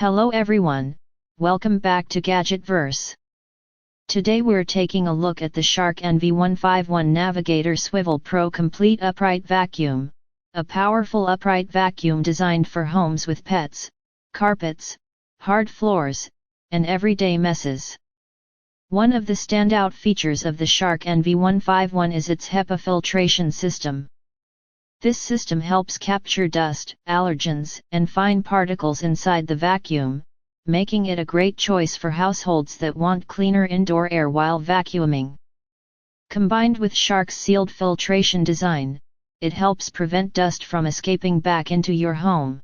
Hello everyone, welcome back to Gadgetverse. Today we're taking a look at the Shark NV151 Navigator Swivel Pro Complete Upright Vacuum, a powerful upright vacuum designed for homes with pets, carpets, hard floors, and everyday messes. One of the standout features of the Shark NV151 is its HEPA filtration system. This system helps capture dust, allergens, and fine particles inside the vacuum, making it a great choice for households that want cleaner indoor air while vacuuming. Combined with Shark's sealed filtration design, it helps prevent dust from escaping back into your home.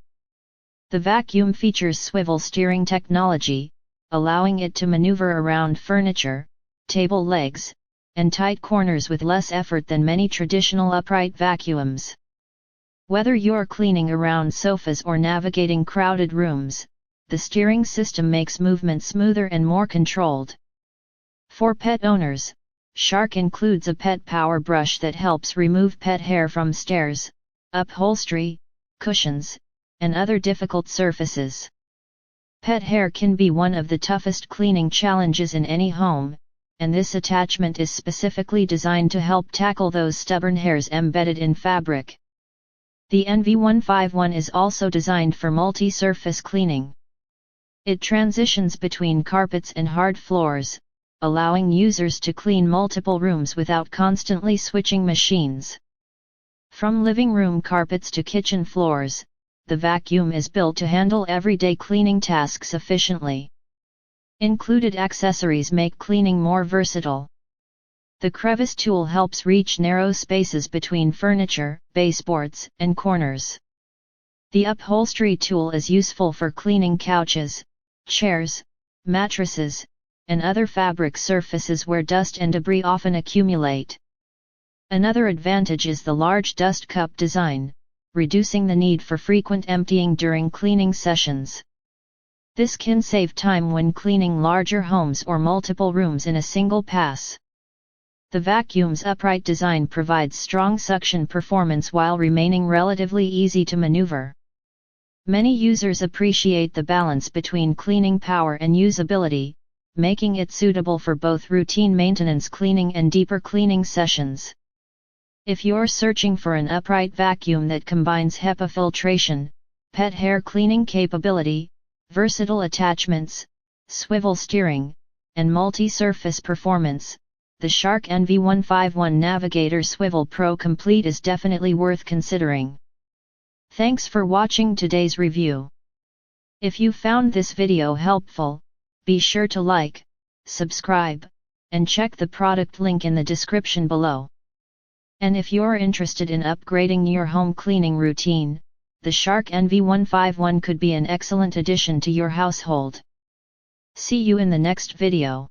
The vacuum features swivel steering technology, allowing it to maneuver around furniture, table legs, and tight corners with less effort than many traditional upright vacuums. Whether you're cleaning around sofas or navigating crowded rooms, the steering system makes movement smoother and more controlled. For pet owners, Shark includes a pet power brush that helps remove pet hair from stairs, upholstery, cushions, and other difficult surfaces. Pet hair can be one of the toughest cleaning challenges in any home, and this attachment is specifically designed to help tackle those stubborn hairs embedded in fabric. The NV151 is also designed for multi-surface cleaning. It transitions between carpets and hard floors, allowing users to clean multiple rooms without constantly switching machines. From living room carpets to kitchen floors, the vacuum is built to handle everyday cleaning tasks efficiently. Included accessories make cleaning more versatile. The Crevice Tool helps reach narrow spaces between furniture, baseboards, and corners. The Upholstery Tool is useful for cleaning couches, chairs, mattresses, and other fabric surfaces where dust and debris often accumulate. Another advantage is the large dust cup design, reducing the need for frequent emptying during cleaning sessions. This can save time when cleaning larger homes or multiple rooms in a single pass. The vacuum's upright design provides strong suction performance while remaining relatively easy to maneuver. Many users appreciate the balance between cleaning power and usability, making it suitable for both routine maintenance cleaning and deeper cleaning sessions. If you're searching for an upright vacuum that combines HEPA filtration, pet hair cleaning capability, versatile attachments, swivel steering, and multi-surface performance, the Shark NV151 Navigator Swivel Pro Complete is definitely worth considering. Thanks for watching today's review. If you found this video helpful, be sure to like, subscribe, and check the product link in the description below. And if you're interested in upgrading your home cleaning routine, the Shark NV151 could be an excellent addition to your household. See you in the next video.